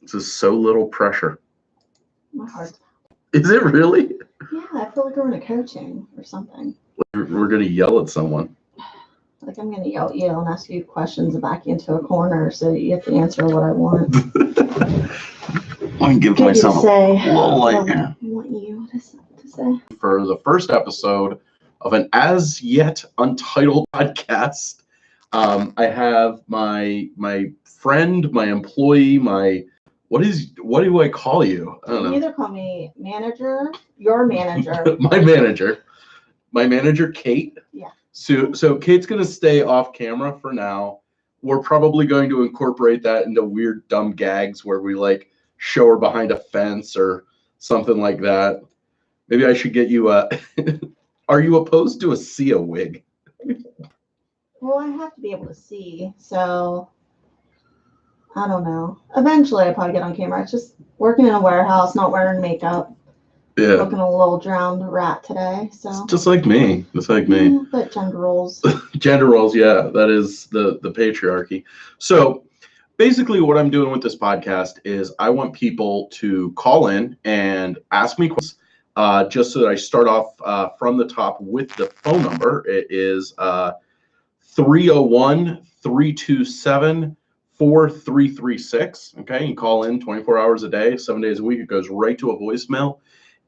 This is so little pressure. My heart. Is it really? Yeah, I feel like we're in a coaching or something. We're going to yell at someone. Like I'm going to yell at you and ask you questions and back you into a corner so you have to answer what I want. I can give myself a little light here. I want you to say. For the first episode of an as yet untitled podcast, I have my friend, my employee, what do I call you? I don't know. You either call me manager, your manager. my manager, Kate. Yeah. So Kate's gonna stay off camera for now. We're probably going to incorporate that into weird dumb gags where we like show her behind a fence or something like that. Maybe I should get you a. Are you opposed to a Sia wig? Well, I have to be able to see, so I don't know. Eventually, I'll probably get on camera. It's just working in a warehouse, not wearing makeup. Yeah. Looking a little drowned rat today, so. It's just like me. Just like me. Yeah, but gender roles. Gender roles, yeah. That is the patriarchy. So basically what I'm doing with this podcast is I want people to call in and ask me questions. Just so that I start off from the top with the phone number. It is 301-327-4336. Okay, you can call in 24 hours a day, 7 days a week. It goes right to a voicemail.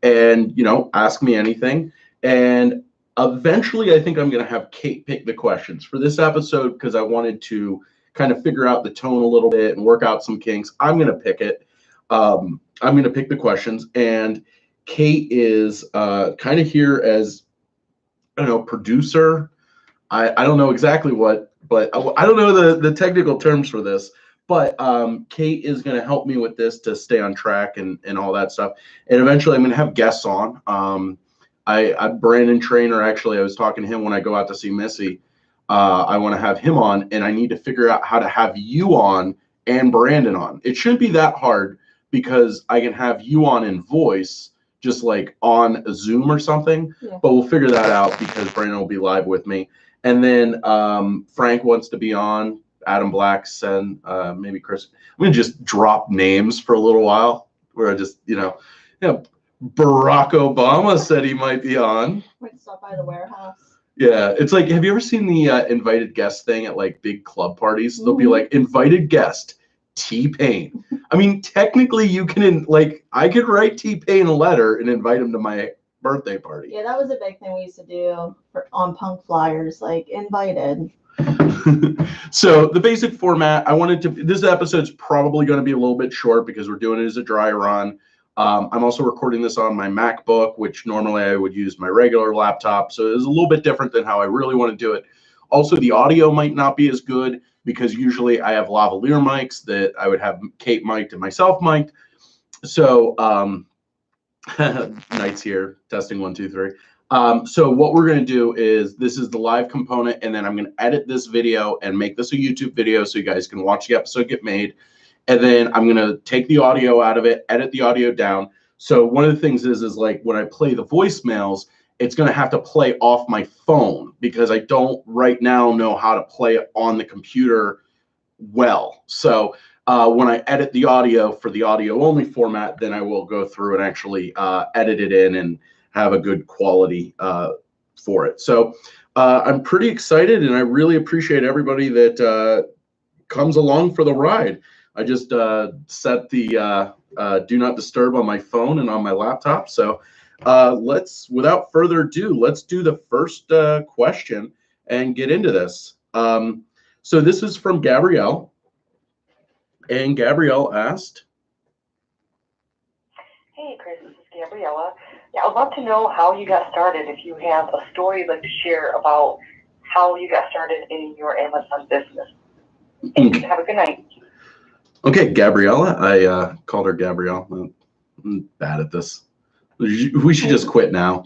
And, ask me anything. And eventually, I think I'm going to have Kate pick the questions for this episode because I wanted to kind of figure out the tone a little bit and work out some kinks. I'm going to pick it. I'm going to pick the questions. And Kate is kind of here as, producer. I don't know exactly what, but I don't know the technical terms for this. But Kate is going to help me with this to stay on track and all that stuff. And eventually I'm going to have guests on. Brandon Trainer, actually, I was talking to him when I go out to see Missy. I want to have him on, and I need to figure out how to have you on and Brandon on. It shouldn't be that hard because I can have you on in voice, just like on Zoom or something. Yeah. But we'll figure that out because Brandon will be live with me. And then Frank wants to be on. Adam Blacks and maybe Chris. I'm going to just drop names for a little while where I just, Barack Obama said he might be on. Might stop by the warehouse. Yeah. It's like, have you ever seen the invited guest thing at like big club parties? Mm-hmm. They'll be like, invited guest, T-Pain. I mean, technically you can, I could write T-Pain a letter and invite him to my birthday party. Yeah, that was a big thing we used to do on punk flyers, like invited. So the basic format, this episode's probably going to be a little bit short because we're doing it as a dry run. I'm also recording this on my MacBook, which normally I would use my regular laptop. So it's a little bit different than how I really want to do it. Also, the audio might not be as good because usually I have lavalier mics that I would have Kate mic'd and myself mic'd. So Knight's here, testing 1, 2, 3. So what we're going to do is this is the live component, and then I'm going to edit this video and make this a YouTube video so you guys can watch the episode get made. And then I'm going to take the audio out of it, edit the audio down. So one of the things is like when I play the voicemails, it's going to have to play off my phone because I don't right now know how to play it on the computer well. So when I edit the audio for the audio only format, then I will go through and actually edit it in and have a good quality for it. So I'm pretty excited, and I really appreciate everybody that comes along for the ride. I just set the do not disturb on my phone and on my laptop. So without further ado, let's do the first question and get into this. So this is from Gabrielle, and Gabrielle asked, "Hey, Chris, this is Gabriella. Yeah, I'd love to know how you got started. If you have a story you'd like to share about how you got started in your Amazon business. Thank you. Have a good night." Okay, Gabriella. I called her Gabrielle. I'm bad at this. We should just quit now.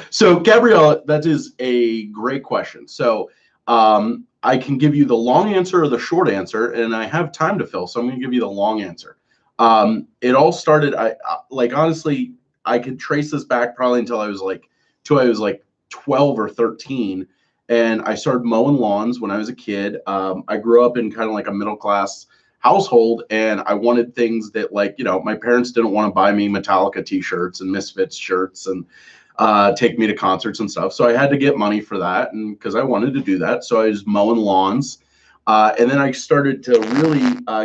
So, Gabriella, that is a great question. So, I can give you the long answer or the short answer, and I have time to fill, so I'm going to give you the long answer. It all started. Honestly, I could trace this back probably until I was like 12 or 13, and I started mowing lawns when I was a kid. I grew up in kind of like a middle class household, and I wanted things that, like, you know, my parents didn't want to buy me Metallica t-shirts and Misfits shirts and take me to concerts and stuff. So I had to get money for that, and because I wanted to do that. So I was mowing lawns. And then I started to really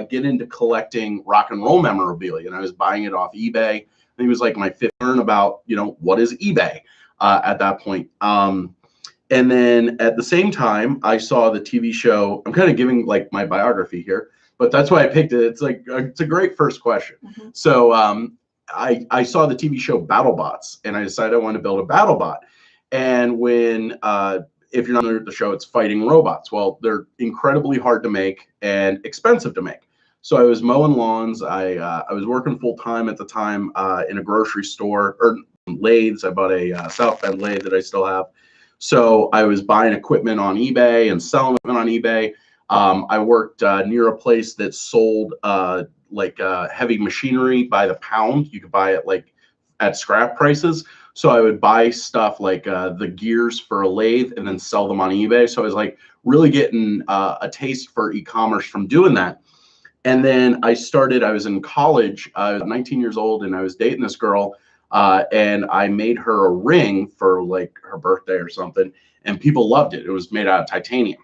get into collecting rock and roll memorabilia, and I was buying it off eBay. I think it was like my fifth learn about, you know, what is eBay at that point. And then at the same time, I saw the TV show. I'm kind of giving like my biography here, but that's why I picked it. It's like, it's a great first question. Mm-hmm. So I saw the TV show BattleBots, and I decided I wanted to build a BattleBot. And when, if you're not familiar with the show, it's fighting robots. Well, they're incredibly hard to make and expensive to make. So I was mowing lawns. I was working full time at the time in a grocery store, or lathes. I bought a South Bend lathe that I still have. So I was buying equipment on eBay and selling it on eBay. I worked near a place that sold heavy machinery by the pound. You could buy it like at scrap prices. So I would buy stuff like the gears for a lathe and then sell them on eBay. So I was like really getting a taste for e-commerce from doing that. And then I was in college. I was 19 years old, and I was dating this girl. And I made her a ring for like her birthday or something, and people loved it. It was made out of titanium.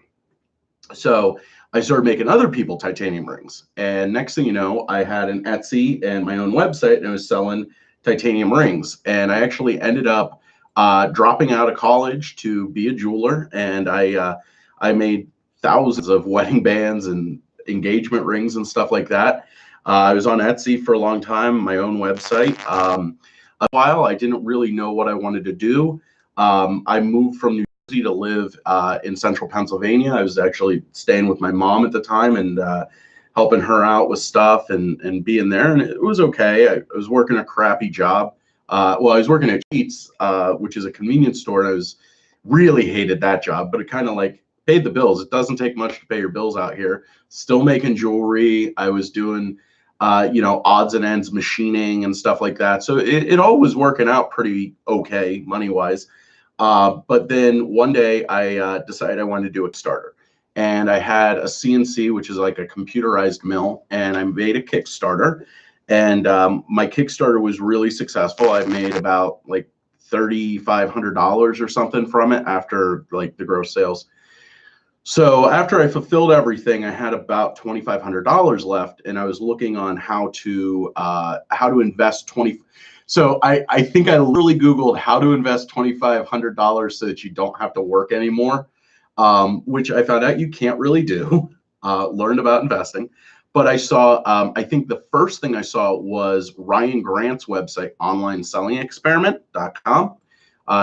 So I started making other people titanium rings. And next thing you know, I had an Etsy and my own website, and I was selling titanium rings. And I actually ended up dropping out of college to be a jeweler. And I made thousands of wedding bands and engagement rings and stuff like that. I was on Etsy for a long time, my own website. A while, I didn't really know what I wanted to do. I moved from New Jersey to live in central Pennsylvania. I was actually staying with my mom at the time and helping her out with stuff and being there. And it was okay. I was working a crappy job. I was working at Sheetz, which is a convenience store. And I really hated that job, but it kind of like paid the bills. It doesn't take much to pay your bills out here. Still making jewelry. I was doing odds and ends machining and stuff like that. So it all was working out pretty okay money-wise. But then one day I decided I wanted to do a Kickstarter. And I had a CNC, which is like a computerized mill, and I made a Kickstarter. And my Kickstarter was really successful. I made about like $3,500 or something from it after like the gross sales. So after I fulfilled everything, I had about $2,500 left, and I was looking on how to invest So I think I literally Googled how to invest $2,500 so that you don't have to work anymore, which I found out you can't really do. Learned about investing, but I saw. I think the first thing I saw was Ryan Grant's website, OnlineSellingExperiment.com.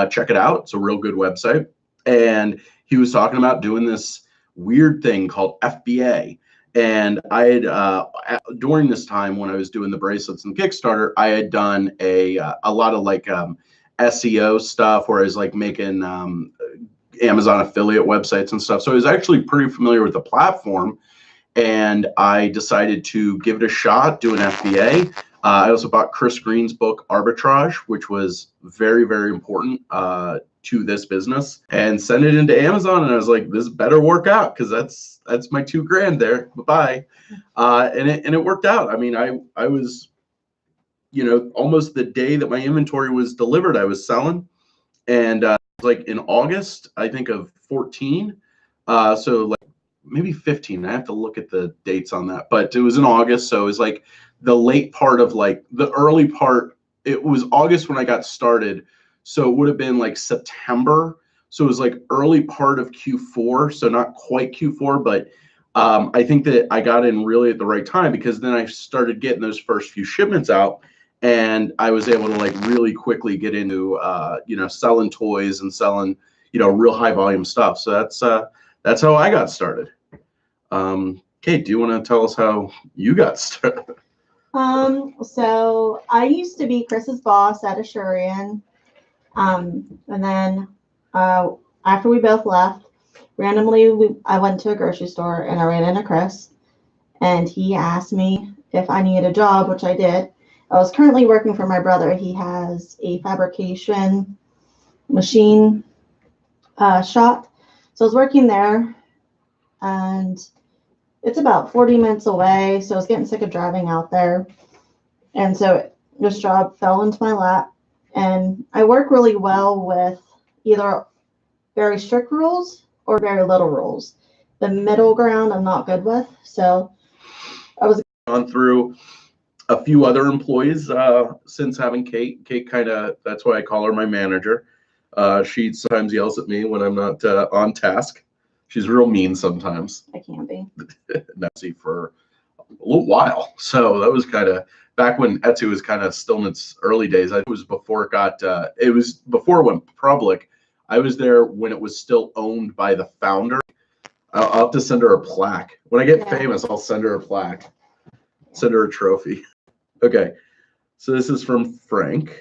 Check it out. It's a real good website, and he was talking about doing this weird thing called FBA. And I had, during this time when I was doing the bracelets and Kickstarter, I had done a lot of like SEO stuff where I was like making Amazon affiliate websites and stuff. So I was actually pretty familiar with the platform, and I decided to give it a shot, do an FBA. I also bought Chris Green's book, Arbitrage, which was very, very important to this business, and sent it into Amazon. And I was like, this better work out, because that's my $2,000 there. Bye-bye. And it worked out. I mean, I was, almost the day that my inventory was delivered, I was selling. And it was like in August, I think, of 14. So like maybe 15. I have to look at the dates on that, but it was in August. So it was like the late part of like the early part. It was August when I got started. So it would have been like September. So it was like early part of Q4. So not quite Q4, but I think that I got in really at the right time, because then I started getting those first few shipments out, and I was able to like really quickly get into, selling toys and selling, real high volume stuff. So that's how I got started. Kate, do you want to tell us how you got started? So I used to be Chris's boss at Asurion. And then after we both left, randomly I went to a grocery store and I ran into Chris, and he asked me if I needed a job, which I did. I was currently working for my brother. He has a fabrication machine shop. So I was working there, and it's about 40 minutes away. So I was getting sick of driving out there. And so this job fell into my lap. And I work really well with either very strict rules or very little rules. The middle ground I'm not good with. So I was gone through a few other employees since having Kate. Kate kind of, that's why I call her my manager. She sometimes yells at me when I'm not on task. She's real mean sometimes. I can't be. Etsy for a little while. So that was kind of back when Etsy was kind of still in its early days. It was before it got, it was before it went public. I was there when it was still owned by the founder. I'll have to send her a plaque. When I get famous, I'll send her a plaque, send her a trophy. Okay. So this is from Frank.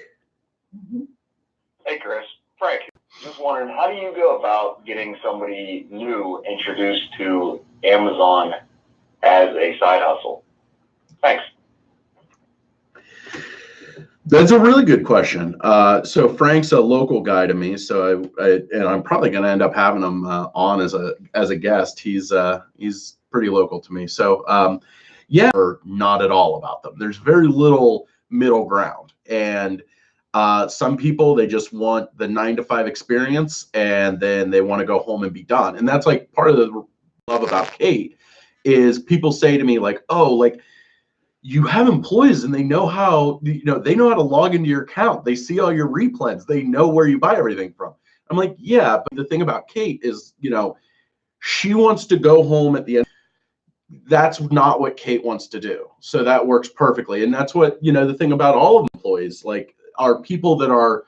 Hey, Chris. Frank, just wondering, how do you go about getting somebody new introduced to Amazon as a side hustle? Thanks. That's a really good question. So Frank's a local guy to me, so and I'm probably going to end up having him on as a guest. He's pretty local to me. So yeah, or not at all about them. There's very little middle ground, and some people, they just want the 9-to-5 experience, and then they want to go home and be done. And that's like part of the love about Kate is people say to me like, oh, like, you have employees and they know how, they know how to log into your account. They see all your replens. They know where you buy everything from. I'm like, yeah, but the thing about Kate is, she wants to go home at the end. That's not what Kate wants to do. So that works perfectly. And that's what, the thing about all of employees, like, are people that are,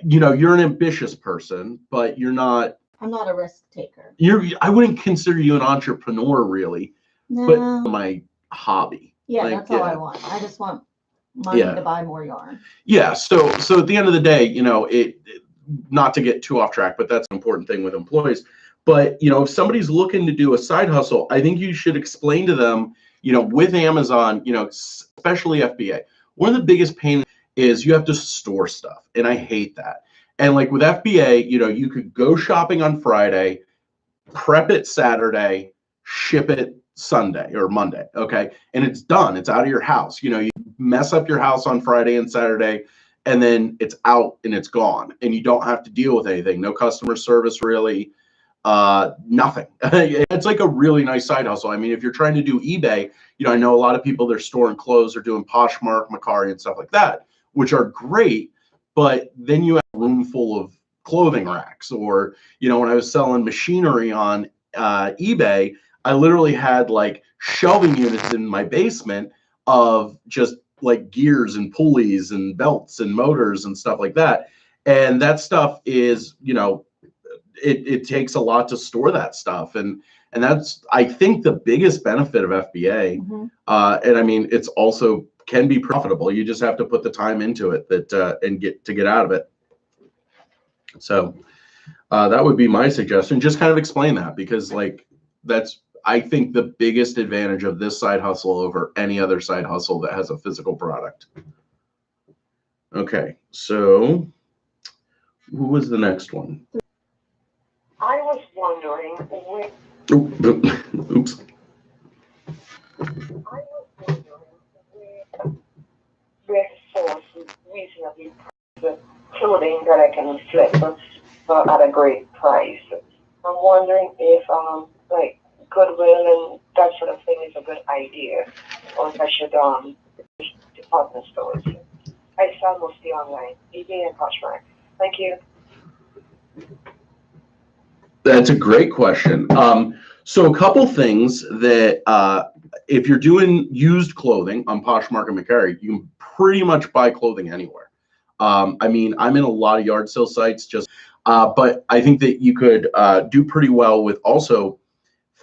you're an ambitious person, but you're not. I'm not a risk taker. I wouldn't consider you an entrepreneur really, No. but my hobby. Yeah, like, that's all I want. I just want money to buy more yarn. Yeah. So at the end of the day, it not to get too off track, but that's an important thing with employees. But, if somebody's looking to do a side hustle, I think you should explain to them, with Amazon, especially FBA, one of the biggest pain is you have to store stuff. And I hate that. And like with FBA, you could go shopping on Friday, prep it Saturday, ship it Sunday or Monday. Okay. And it's done. It's out of your house. You mess up your house on Friday and Saturday, and then it's out and it's gone. And you don't have to deal with anything. No customer service really, nothing. It's like a really nice side hustle. I mean, if you're trying to do eBay, I know a lot of people, they're storing clothes, they're doing Poshmark, Mercari and stuff like that, which are great. But then you have a room full of clothing racks, or, when I was selling machinery on eBay, I literally had like shelving units in my basement of just like gears and pulleys and belts and motors and stuff like that. And that stuff is, it takes a lot to store that stuff. And that's, I think, the biggest benefit of FBA. Mm-hmm. And I mean, it's also can be profitable. You just have to put the time into it and get out of it. So that would be my suggestion. Just kind of explain that, because like that's, I think, the biggest advantage of this side hustle over any other side hustle that has a physical product. Okay, so who was the next one? I was wondering with Oops. source reasonably priced clothing that I can flip at a great price. I'm wondering if like Goodwill and that sort of thing is a good idea, or if I should department stores. I sell mostly online, eBay and Poshmark. Thank you. That's a great question. So a couple things that if you're doing used clothing on Poshmark and Mercari, you can pretty much buy clothing anywhere. I mean, I'm in a lot of yard sale sites, but I think that you could do pretty well with also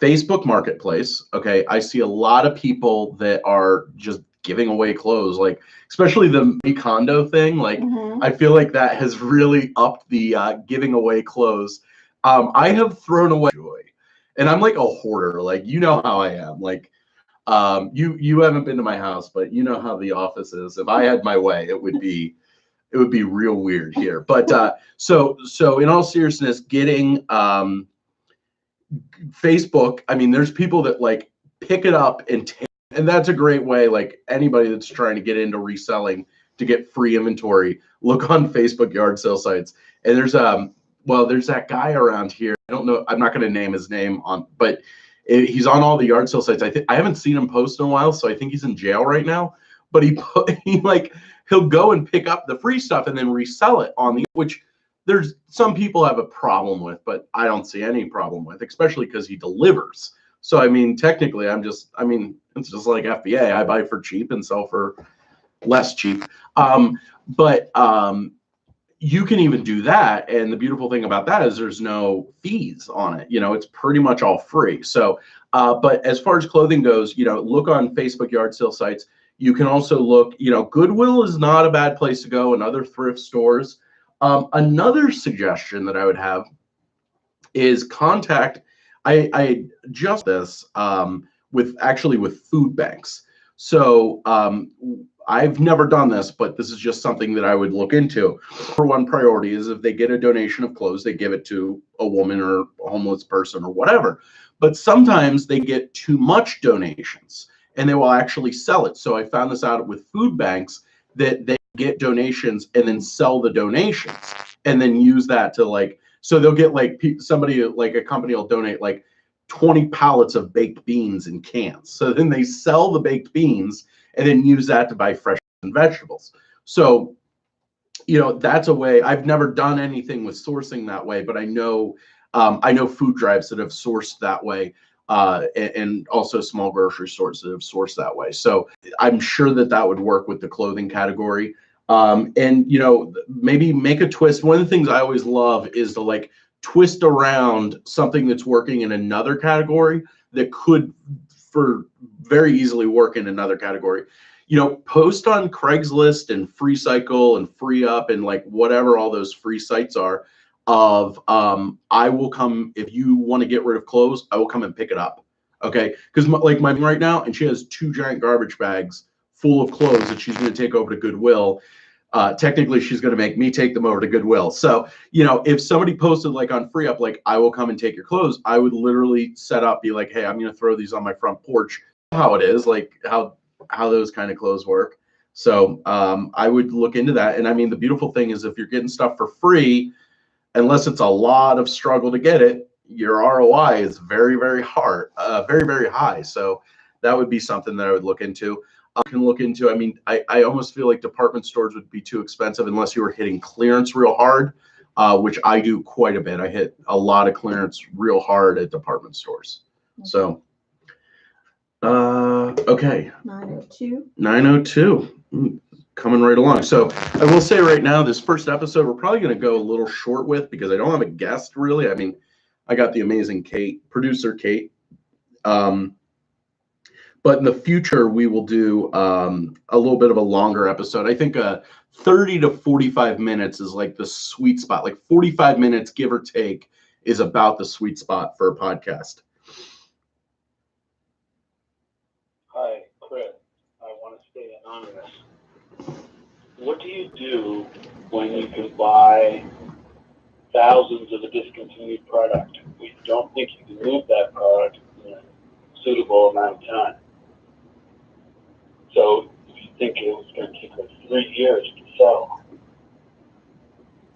Facebook Marketplace. Okay, I see a lot of people that are just giving away clothes, like especially the Marie Kondo thing. Like, I feel like that has really upped the giving away clothes. I have thrown away joy, and I'm like a hoarder. Like, how I am. Like, you haven't been to my house, but you know how the office is. If I had my way, it would be real weird here. But so in all seriousness, getting Facebook, I mean, there's people that like pick it up and take. And that's a great way, like anybody that's trying to get into reselling to get free inventory, look on Facebook yard sale sites. And there's that guy around here. I don't know. I'm not going to name his name but he's on all the yard sale sites. I haven't seen him post in a while, so I think he's in jail right now. But he'll go and pick up the free stuff and then resell it which there's some people have a problem with, but I don't see any problem with, especially because he delivers. So I mean, technically, it's just like FBA. I buy for cheap and sell for less cheap. But you can even do that. And the beautiful thing about that is there's no fees on it. It's pretty much all free. So, but as far as clothing goes, look on Facebook yard sale sites. You can also look, Goodwill is not a bad place to go, and other thrift stores. Another suggestion that I would have is contact, I just this with food banks. So I've never done this, but this is just something that I would look into. For one priority is if they get a donation of clothes, they give it to a woman or a homeless person or whatever. But sometimes they get too much donations and they will actually sell it. So I found this out with food banks that they get donations and then sell the donations and then use that to so they'll get somebody a company will donate 20 pallets of baked beans in cans. So then they sell the baked beans and then use that to buy fresh vegetables. So, that's a way. I've never done anything with sourcing that way, but I know food drives that have sourced that way, and also small grocery stores that have sourced that way. So I'm sure that would work with the clothing category. And maybe make a twist. One of the things I always love is to twist around something that's working in another category that could very easily work in another category. Post on Craigslist and FreeCycle and FreeUp and whatever all those free sites are of I will come if you want to get rid of clothes, I will come and pick it up. Okay, because my right now, and she has 2 giant garbage bags full of clothes that she's going to take over to Goodwill. Technically, she's going to make me take them over to Goodwill. So, if somebody posted on FreeUp, I will come and take your clothes, I would literally set up, be like, hey, I'm going to throw these on my front porch. How it is, how those kind of clothes work. So I would look into that. And I mean, the beautiful thing is if you're getting stuff for free, unless it's a lot of struggle to get it, your ROI is very, very very, very high. So that would be something that I would look into. I almost feel like department stores would be too expensive unless you were hitting clearance real hard, which I do quite a bit. I hit a lot of clearance real hard at department stores. So, okay. 902. Coming right along. So I will say right now, this first episode, we're probably going to go a little short with because I don't have a guest really. I mean, I got the amazing producer Kate. But in the future, we will do a little bit of a longer episode. I think 30 to 45 minutes is the sweet spot. 45 minutes, give or take, is about the sweet spot for a podcast. Hi, Chris. I want to stay anonymous. What do you do when you can buy thousands of a discontinued product? We don't think you can move that product in a suitable amount of time. So if you think it was going to take us 3 years to sell,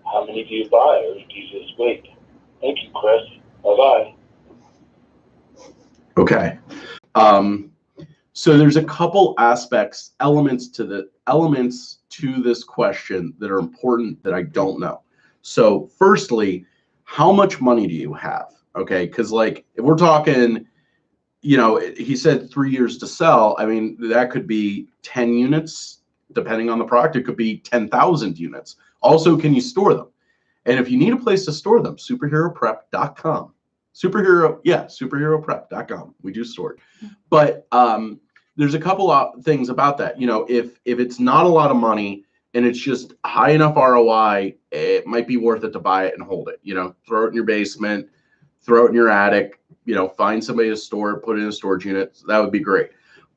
how many do you buy, or do you just wait? Thank you, Chris. Bye-bye. Okay. So there's a couple elements to this question that are important that I don't know. So firstly, how much money do you have? Okay, because if we're talking, he said 3 years to sell. I mean, that could be 10 units, depending on the product. It could be 10,000 units. Also, can you store them? And if you need a place to store them, superheroprep.com. Superheroprep.com. We do store it. But there's a couple of things about that. If it's not a lot of money and it's just high enough ROI, it might be worth it to buy it and hold it. Throw it in your basement, throw it in your attic, find somebody to store it, put it in a storage unit. That would be great.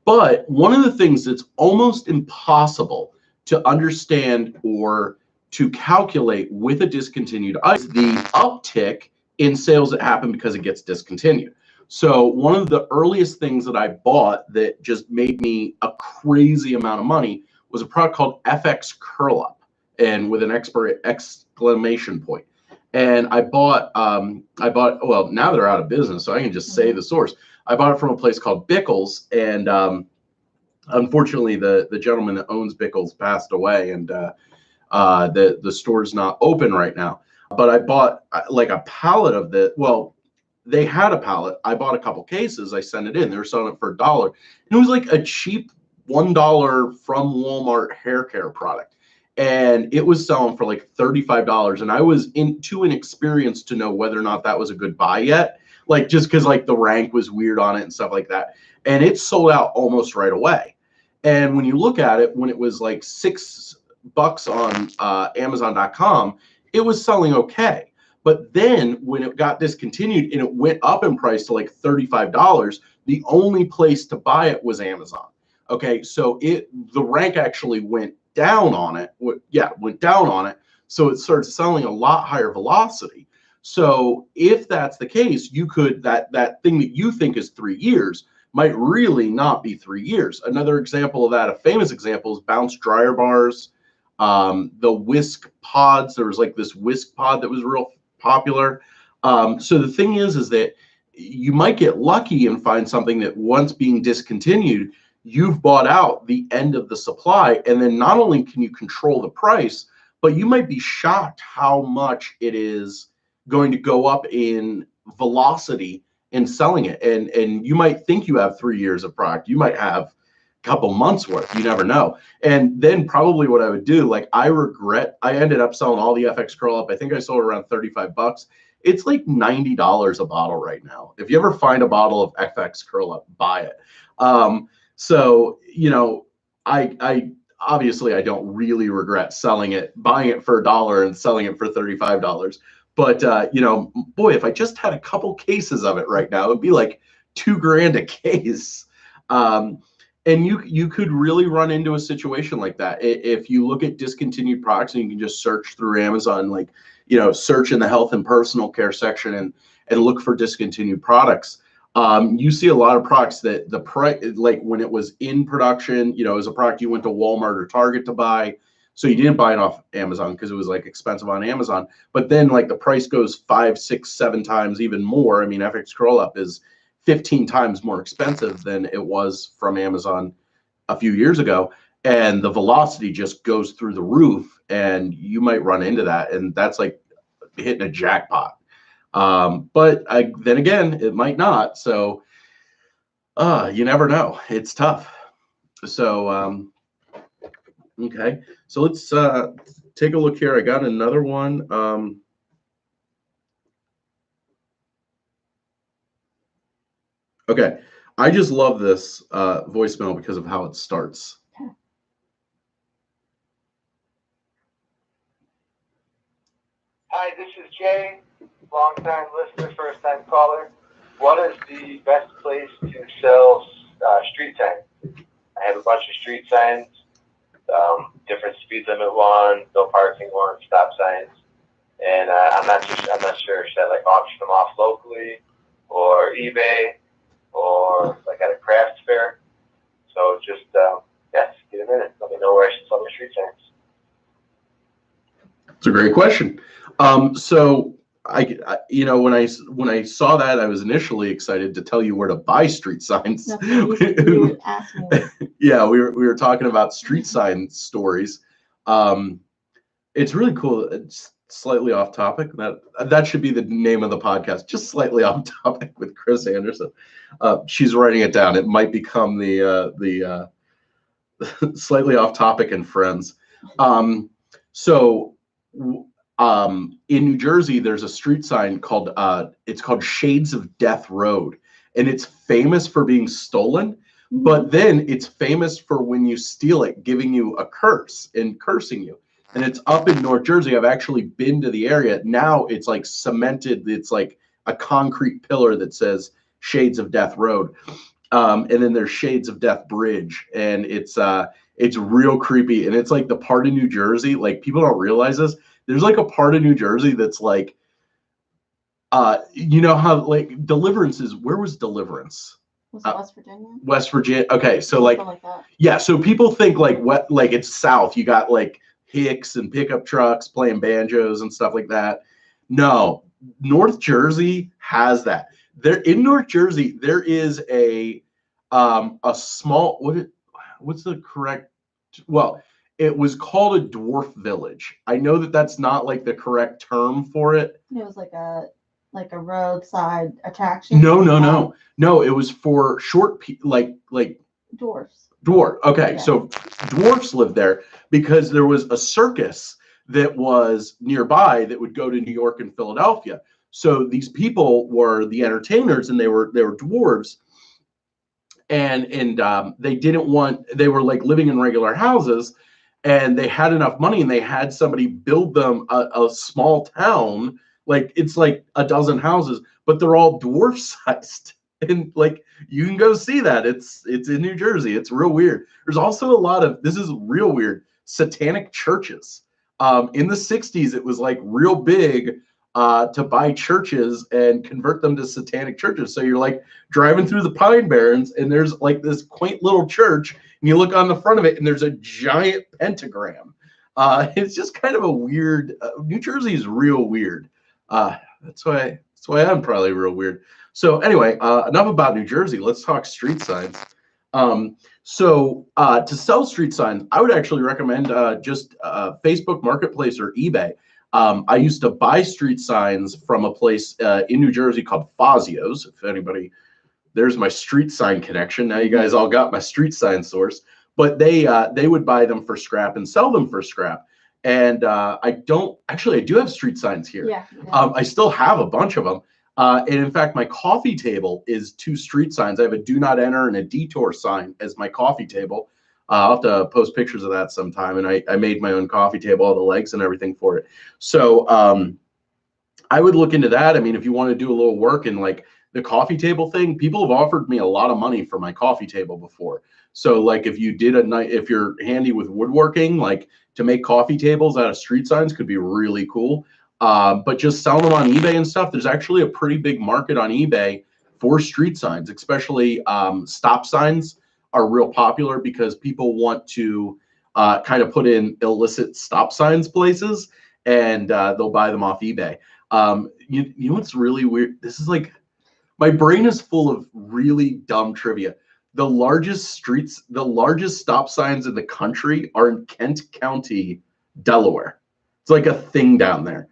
But one of the things that's almost impossible to understand or to calculate with a discontinued item is the uptick in sales that happen because it gets discontinued. So one of the earliest things that I bought that just made me a crazy amount of money was a product called FX Curl Up, and with an exclamation point. And I bought, well, now they're out of business, so I can just say the source. I bought it from a place called Bickles, and unfortunately, the gentleman that owns Bickles passed away, and the store's not open right now. But I bought like a pallet of the, well, they had a pallet. I bought a couple cases. I sent it in. They were selling it for $1. And it was like a cheap $1 from Walmart hair care product. And it was selling for like $35. And I was too inexperienced to know whether or not that was a good buy yet. Like, just because like the rank was weird on it and stuff like that. And it sold out almost right away. And when you look at it, when it was like $6 on Amazon.com, it was selling okay. But then when it got discontinued and it went up in price to like $35, the only place to buy it was Amazon. Okay, so the rank actually went down on it. Went down on it. So it started selling a lot higher velocity. So if that's the case, you could, that thing that you think is 3 years might really not be 3 years. Another example of that, a famous example, is Bounce dryer bars, the whisk pods. There was like this whisk pod that was real popular. So the thing is that you might get lucky and find something that once being discontinued, you've bought out the end of the supply. And then not only can you control the price, but you might be shocked how much it is going to go up in velocity in selling it. And you might think you have 3 years of product. You might have a couple months worth. You never know. And then probably what I would do, like I ended up selling all the FX Curl Up. I think I sold around $35. It's like $90 a bottle right now. If you ever find a bottle of FX Curl Up, buy it. So, you know, I obviously I don't really regret buying it for $1 and selling it for $35. But, you know, boy, if I just had a couple cases of it right now, it would be like $2,000 a case. And you could really run into a situation like that. If you look at discontinued products and you can just search through Amazon, like, you know, search in the health and personal care section and look for discontinued products. You see a lot of products that the price, like when it was in production, you know, as a product you went to Walmart or Target to buy. So you didn't buy it off Amazon because it was like expensive on Amazon. But then like the price goes 5, 6, 7 times even more. I mean, FX Curl Up is 15 times more expensive than it was from Amazon a few years ago. And the velocity just goes through the roof, and you might run into that. And that's like hitting a jackpot. But then again, it might not. So you never know. It's tough. So, okay. So let's take a look here. I got another one. Okay. I just love this voicemail because of how it starts. Hi, this is Jay, long-time listener, first-time caller. What is the best place to sell street signs? I have a bunch of street signs, different speed limit ones, no parking ones, stop signs, and I'm not sure. Should I like auction them off locally, or eBay, or like at a craft fair? So just get a minute. Let me know where I should sell my street signs. It's a great question. So I you know, when I saw that, I was initially excited to tell you where to buy street signs. You asked me. Yeah, we were talking about street sign stories. It's really cool. It's slightly off topic. That should be the name of the podcast. Just slightly off topic with Chris Anderson. She's writing it down. It might become the slightly off topic and friends. In New Jersey, there's a street sign called it's called Shades of Death Road, and it's famous for being stolen. But then it's famous for when you steal it, giving you a curse and cursing you. And it's up in North Jersey. I've actually been to the area. Now it's like cemented. It's like a concrete pillar that says Shades of Death Road. And then there's Shades of Death Bridge, and it's real creepy. And it's like the part of New Jersey, like people don't realize this. There's like a part of New Jersey that's like You know how like Deliverance is, where was Deliverance? Was it West Virginia? West Virginia. Okay, so like, Something like that. yeah, so people think like what, like it's South. You got like Hicks and pickup trucks playing banjos and stuff like that. No, North Jersey has that. There in North Jersey, there is a small what's the correct, well, it was called a dwarf village. I know that that's not like the correct term for it. It was like a roadside attraction. No, it was for short like Dwarfs. dwarf. Okay, Yeah. so dwarfs lived there because there was a circus that was nearby that would go to New York and Philadelphia. So these people were the entertainers, and they were dwarves, and they didn't want, they were like living in regular houses, and they had enough money, and they had somebody build them a small town, like it's like a dozen houses, but they're all dwarf sized. And like you can go see that. It's in New Jersey. It's real weird. There's also a lot of, this is real weird, satanic churches. In the 60s, it was like real big to buy churches and convert them to satanic churches. So you're like driving through the Pine Barrens, and there's like this quaint little church, and you look on the front of it, and there's a giant pentagram. It's just kind of a weird. New Jersey is real weird. That's why I'm probably real weird. So anyway, enough about New Jersey. Let's talk street signs. So to sell street signs, I would actually recommend just Facebook Marketplace or eBay. I used to buy street signs from a place in New Jersey called Fazio's. If anybody, there's my street sign connection. Now you guys all got my street sign source. But they would buy them for scrap and sell them for scrap. And I do have street signs here. Yeah. I still have a bunch of them. And in fact, my coffee table is 2 street signs. I have a do not enter and a detour sign as my coffee table. I'll have to post pictures of that sometime. And I made my own coffee table, all the legs and everything for it. So I would look into that. I mean, if you want to do a little work in like the coffee table thing, people have offered me a lot of money for my coffee table before. So like if you did if you're handy with woodworking, like to make coffee tables out of street signs could be really cool. But just selling them on eBay and stuff, there's actually a pretty big market on eBay for street signs, especially stop signs are real popular because people want to kind of put in illicit stop signs places, and they'll buy them off eBay. You know what's really weird? This is like, my brain is full of really dumb trivia. The largest stop signs in the country are in Kent County, Delaware. It's like a thing down there.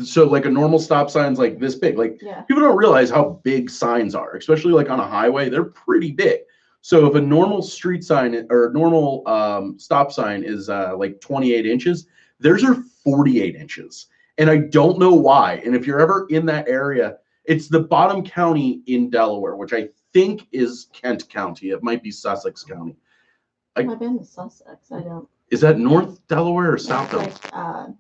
So like a normal stop sign's like this big. Like people don't realize how big signs are, especially like on a highway. They're pretty big. So if a normal street sign or normal stop sign is like 28 inches, theirs are 48 inches. And I don't know why. And if you're ever in that area, it's the bottom county in Delaware, which I think is Kent County. It might be Sussex County. I've been to Sussex. I don't. Is that North Delaware or South Delaware? Like,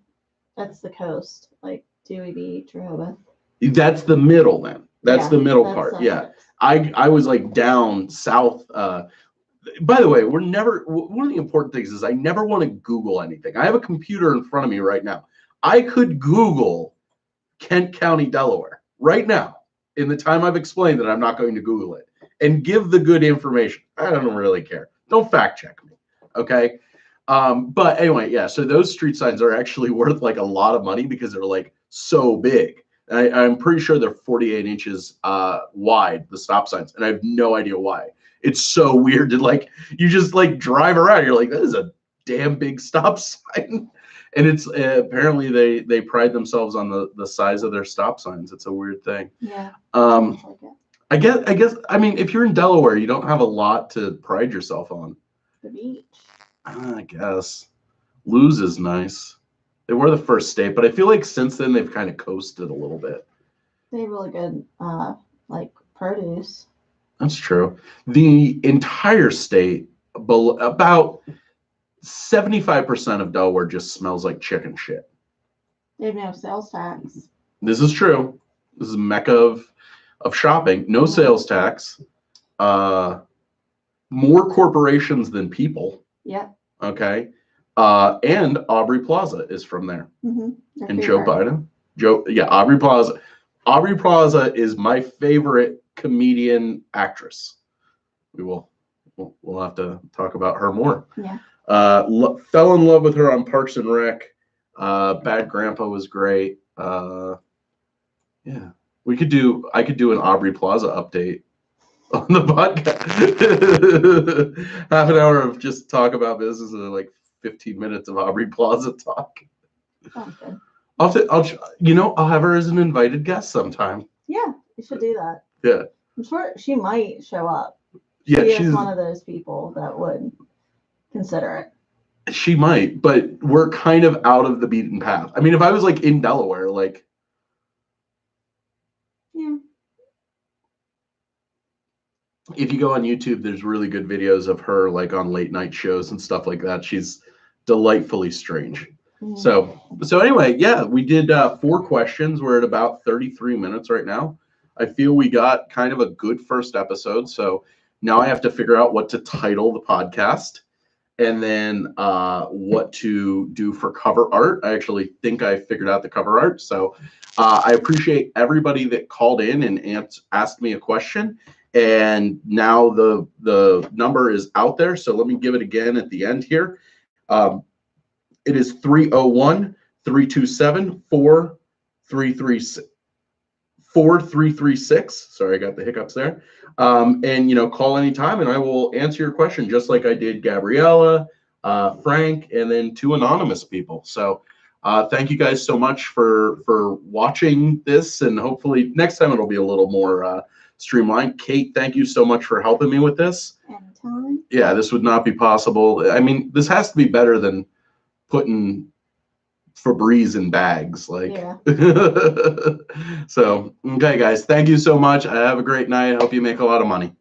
that's the coast, like Dewey Beach, Rehoboth. That's the middle then. That's the middle part. Sussex. Yeah. I was like down south. By the way, one of the important things is I never want to Google anything. I have a computer in front of me right now. I could Google Kent County, Delaware right now in the time I've explained that I'm not going to Google it and give the good information. I don't really care. Don't fact check me. Okay. But anyway, yeah. So those street signs are actually worth like a lot of money because they're like so big. I'm pretty sure they're 48 inches wide, the stop signs, and I have no idea why. It's so weird to like, you just like drive around, you're like, that is a damn big stop sign. And it's apparently they pride themselves on the size of their stop signs. It's a weird thing. Yeah. I guess I mean, if you're in Delaware, you don't have a lot to pride yourself on. The beach. I guess Lewes is nice. They were the first state, but I feel like since then they've kind of coasted a little bit. They have really good like produce. That's true. The entire state, about 75% of Delaware just smells like chicken shit. They have no sales tax. This is true. This is a mecca of shopping. No sales tax. More corporations than people. Yep. Okay. And Aubrey Plaza is from there. Mm-hmm. And Joe Biden. Aubrey Plaza. Aubrey Plaza is my favorite comedian actress. We'll have to talk about her more. Yeah. Fell in love with her on Parks and Rec. Bad Grandpa was great. Yeah, I could do an Aubrey Plaza update on the podcast. Half an hour of just talk about business and like 15 minutes of Aubrey Plaza talk. Sounds good. I'll have her as an invited guest sometime. Yeah, you should do that. Yeah. I'm sure she might show up. Yeah, She she's is one of those people that would consider it. She might, but we're kind of out of the beaten path. I mean, if I was like in Delaware, like. Yeah. If you go on YouTube, there's really good videos of her like on late night shows and stuff like that. She's delightfully strange. Mm. So anyway, yeah, we did 4 questions. We're at about 33 minutes right now. I feel we got kind of a good first episode. So now I have to figure out what to title the podcast and then what to do for cover art. I actually think I figured out the cover art. So I appreciate everybody that called in and asked me a question. And now the number is out there. So let me give it again at the end here. It is 301-327-4336. Sorry, I got the hiccups there. And call anytime and I will answer your question just like I did Gabriella, Frank, and then 2 anonymous people. So thank you guys so much for watching this, and hopefully next time it'll be a little more streamlined. Kate, thank you so much for helping me with this. Anytime. Yeah, this would not be possible. I mean, this has to be better than putting Febreze in bags. Like, Yeah. So, okay, guys, thank you so much. Have a great night. I hope you make a lot of money.